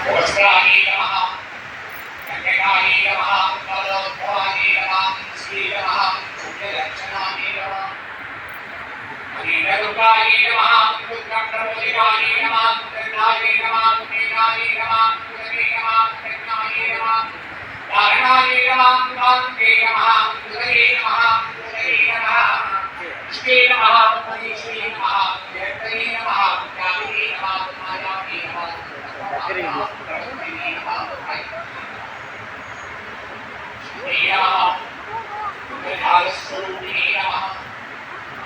वस्त्राणि नमः कन्यकानि नमः कलोद्भवानि नमः श्री नमः पुण्यदक्षिणानि नमः अनिलरुकानि नमः पुत्रप्रबोधिकानि नमः पुत्रदायि नमः पुण्यकानि नमः पुत्रने नमः पुत्रज्ञानि नमः धारणानि नमः कान्ते नमः पुत्रये नमः पुत्रये नमः श्री नमः पुण्यश्री नमः जयते नमः ज्ञानी नमः मायावी नमः स्वरूपिणी नमः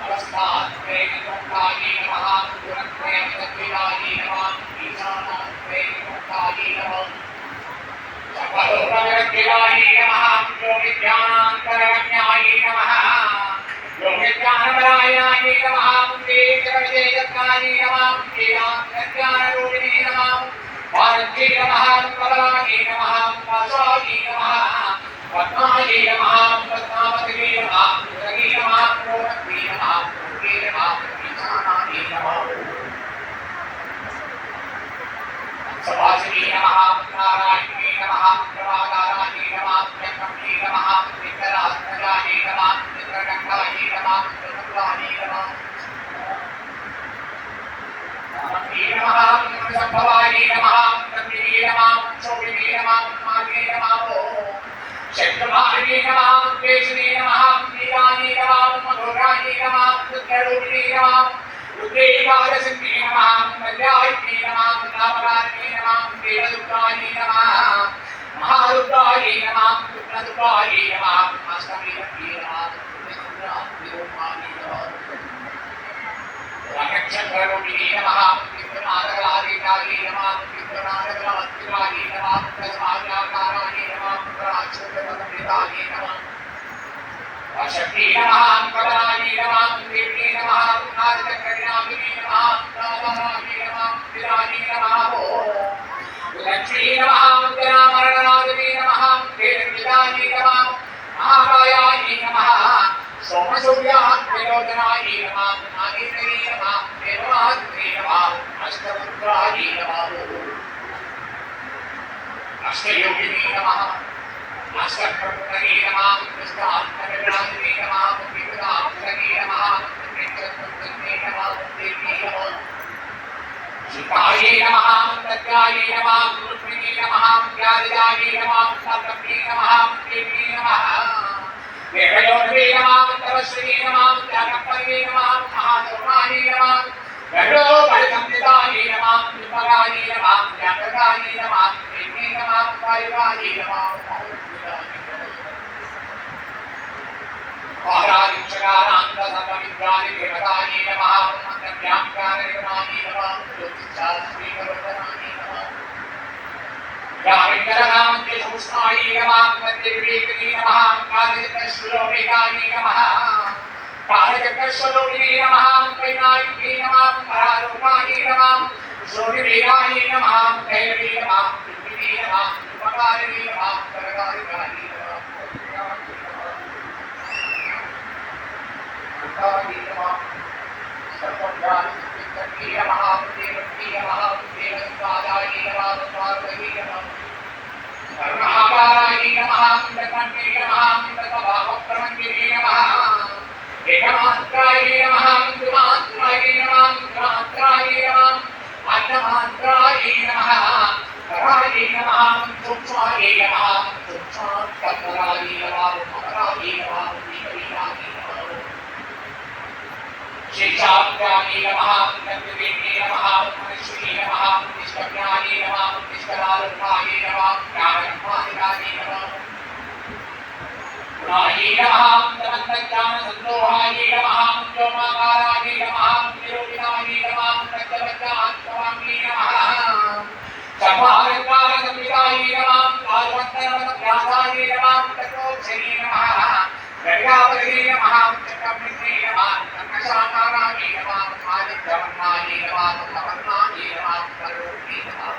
अवस्थात्रेकमुक्तायै नमः गुणत्रयमुक्तायै नमः ईशानात्रेकमुक्तायै नमः सकलोकविरक्तियायै नमः योगिज्ञानान्तरगम्यायै नमः योगिज्ञानबलायायै नमः पुण्डेश्वरविजयदत्तायै नमः पुण्डेनान्तर्ज्ञानरूपिणे नमः भारत्यै नमः कमलायै नमः वासायै नमः पद्मायै नमः पद्मावत्यै नमः पुरगे नमः प्रोक्ते नमः पुरगे नमः ईशानायै नमः सभासिनी नमः नारायणे नमः प्रभाकारायै नमः प्रकम्ये नमः नित्यरात्मजायै नमः नित्यगंगायै नमः नित्यगंगायै नमः नमः संभवायै नमः तन्निये नमः शोभिने नमः मागे नमः शक्तिमार्गे नमः केशने नमः वीरायै नमः मधुरायै नमः रुद्ररूपिणे नमः रुद्रेकादशिने नमः मल्यायै नमः नामरायै नमः देवदुर्गायै नमः महारुद्रायै नमः रुद्रदुर्गायै नमः अष्टमीरत्यै नमः रुद्रदुर्गायै नमः रामचन्द्ररूपिणे नमः विघ्ननाथराधिकायै नमः विघ्ननाथराधिकायै नमः प्रसभाकारायै नमः पुत्राच्युतपदमितायै नमः शक्ति नमः कमलायै नमः देव्यै नमः नारदकन्यायै नमः नारायणायै नमः विराजै नमः लक्ष्मी नमः जनामरणनादिने नमः वेदविदायै नमः महाकायायै नमः सोमसूर्यात्मयोजनायै नमः नागेन्द्रयै नमः देवमात्रे नमः अष्टपुत्रायै नमः अष्टयोगिने नमः अष्टप्रभुतये नमः कृष्णात्मविराजिने नमः विपुलात्मने नमः नेत्रपुत्रने नमः देव्ये नमः शिखायै नमः तत्यायै नमः रुक्मिणे नमः व्याधिजायै नमः सप्तमे नमः देव्ये नमः देवयोगे नमः तपस्विने नमः त्यागपरये नमः महादुर्गायै नमः गरुडो बलसंहितायै नमः विपगायै नमः व्याघ्रगायै नमः देव्ये नमः वायुगायै नमः महाराजक्षकारान्तसर्वविद्यानि देवतायै नमः मन्त्रव्याख्याननिर्माणै नमः ज्योतिषशास्त्रीकरोधनायै नमः यामिन्द्रनामन्ते संस्थायै नमः मध्यविवेकिने नमः कालचक्रस्वरूपिकायै नमः कालचक्रस्वरूपिणे नमः कैनायिके नमः परारूपायै नमः शोभिवीरायै नमः कैलवे नमः दुर्गिने नमः उपकारिणे नमः करकारिकायै नमः देवाय नमः सर्वज्ञानसिद्धिकर्त्रे नमः देवत्रे नमः देवस्वादाय नमः स्वार्थे नमः कर्महाकाराय नमः निलकण्ठे नमः निलकभावप्रमञ्जने नमः एकमात्राय नमः द्विमात्राय नमः त्रिमात्राय नमः अन्नमात्राय नमः कराय नमः सूक्ष्माय नमः सूक्ष्मात्कराय नमः मकराय नमः विकरीयाय शेषाभ्याय नमः नन्दवेणे नमः मनुष्ये नमः निष्कज्ञाय नमः निष्कलारूपाय नमः ज्ञानमादिकाय नमः गुणाय नमः तमन्तज्ञानसन्दोहाय नमः व्योमाकाराय नमः निरोगिनाय नमः प्रत्यवज्ञात्मवाङ्गे नमः सर्वालङ्कारसंहिताय नमः कालवन्तरवनव्यासाय नमः ततोक्षणे नमः गङ्गावदने नमः चक्रवृत्ते नमः कनकशाकाराय नमः आदित्यवर्णाय नमः कमलवर्णाय नमः करोति नमः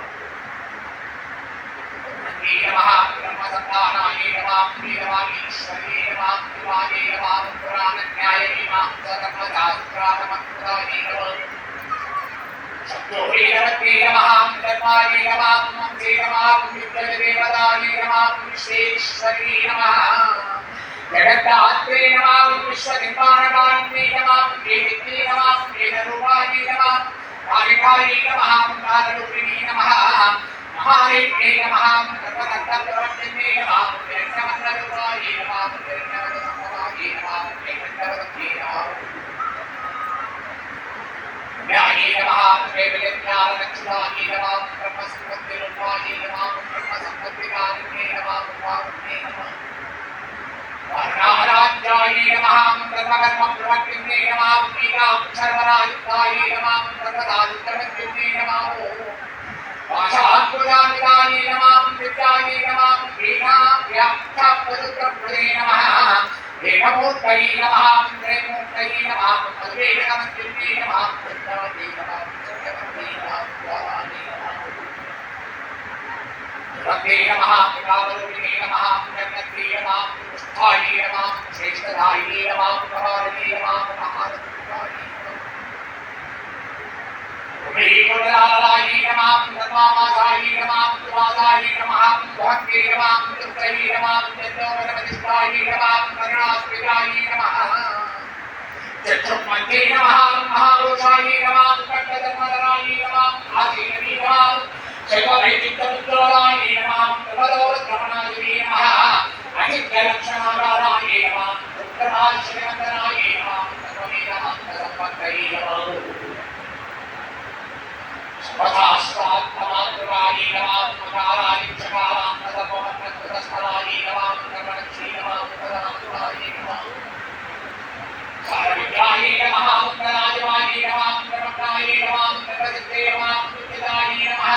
नन्दे नमः ब्रह्मसन्तानाय नमः वीरवागीश्वरे नमः शिवाय नमः पुराणज्ञाय नमः सर्वशास्त्रात्मकाय नमः शक्तोहीनवत्ते नमः धर्माय नमः मंत्रे नमः विद्यादेवताय नमः विश्वेश्वरी नमः जगद्धात्रे नमः विश्वनिर्माणकारिणे नमः देवी नमः वेदरूपाय नमः कालिकाय नमः कालरूपिणी नमः महादेव्यै नमः तत्त्वतत्त्वप्रवर्तिने नमः वेदमन्त्ररूपाय नमः वेदमन्त्ररूपाय नमः वेदमन्त्ररूपाय नमः ज्ञाने नमः वेदज्ञानलक्षणाय नमः ब्रह्मसम्पत्तिरूपाय नमः ब्रह्मसम्पत्तिकारिणे नमः ब्रह्मणे नमः वर्णाराज्याय नमः ब्रह्मकर्मप्रवर्तिने नमः वीराक्षरवरायुक्ताय नमः ब्रह्मदायुक्तवर्तिने नमः भाषात्मजामिताय नमः विद्याय नमः वीणाव्याख्यापदुत्रप्रदे नमः एकमूर्तये नमः त्रयमूर्तये नमः अद्वैतमन्त्रिणे नमः बुद्धाय नमः सत्यवते नमः स्वाहाय नमः भक्ते नमः कामरूपिणे नमः जगन्नाथे नमः पुष्ठाय नमः श्रेष्ठदाय नमः प्रभावते नमः महारथाय वीरवराय नमः धर्मामासाय नमः सुवासाय नमः भक्ते नमः पुत्रये नमः चन्द्रवरप्रतिष्ठाय नमः करुणास्मिताय नमः चक्षुर्मध्ये नमः महापुरुषाय नमः कट्टधर्मधराय नमः आसीनवे नमः शैववैचित्रमुद्राय नमः प्रभदोरक्रमणाय नमः अचित्यलक्षणाकाराय नमः उत्तराश्रयवन्दनाय नमः सर्ववेदान्तसम्पत्तये नमः स्वधास्वात्ममातृकाय नमः मकाराय चकारान्तसर्वमन्त्रस्थलाय नमः कर्मलक्ष्मी नमः उत्तरान्तराय नमः सारविद्याय नमः उत्तराजवाय नमः ब्रह्मणाय नमः प्रसिद्धे नमः विद्याय नमः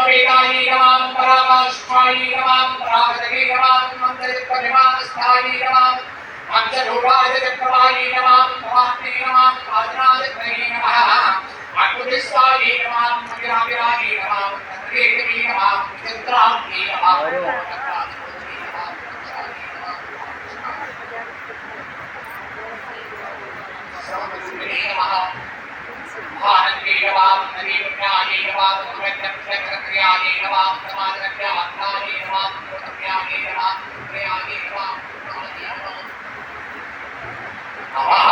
वेदाय नमः पराकाष्ठाय नमः परागतये नमः मन्त्रयुक्तविमानस्थाय नमः पंचरूपाय चक्रवाय नमः भवान्ये नमः पादनाय नमः अकुदिस्वाय नमः मगिराविराय नमः तत्रेकवे नमः चित्राग्ने नमः सर्वरूपिणे नमः भारते नमः नदीपुण्याय नमः भगवद्भक्तक्रियाय नमः समाजज्ञात्माय नमः पुत्रज्ञाय नमः पुत्रयाय नमः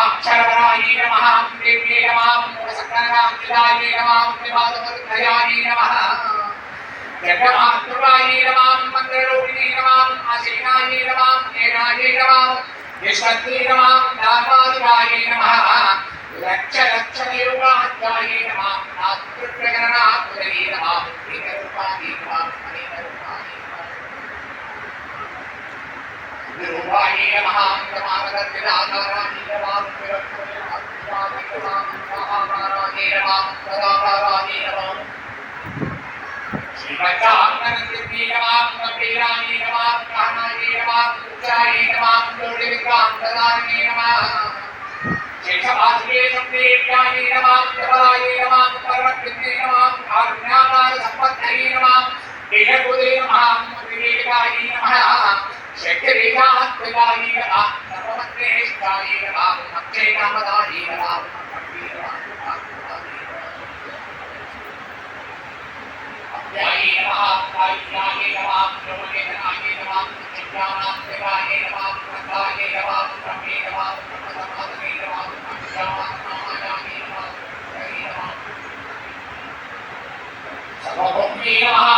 अक्षरवराय नमः देव्ये नमः सकलराज्याय नमः विवादवृद्धयाय नमः जगन्मातृकाय नमः मन्त्ररूपिणे नमः आसीनाय नमः नेनाय नमः विश्वत्यै नमः दातादिकाय नमः लक्षलक्षनिरूपाध्याय नमः नास्तिप्रकरणात्मदये नमः एकरूपाय नमः अनेकरूपाय रूपाय नमः प्रमाणगतिराकाराय नमः विरक्तविरक्ताय नमः महाकाराय नमः सदाकाराय नमः श्रीमच्चात्मनन्दिनी नमः कपिलाय नमः कानाय नमः उच्चाय नमः जोडिविक्रान्तदाय नमः शेषभास्ये संदेव्याय नमः जपराय नमः पर्वतिने नमः कारुण्याकार संपत्तये नमः देहकुले नमः विवेकाय नमः शक्तिरेखात्मकाय नमः सर्वमन्त्रेष्ठाय नमः अक्षयकामदाय नमः अव्याय नमः काय्याय नमः ब्रह्मवेदनाय नमः चिज्ञानात्मकाय नमः ब्रह्माय नमः ब्रह्मे नमः ब्रह्मसमाधये नमः अज्ञानात्माय नमः सर्वभौमे नमः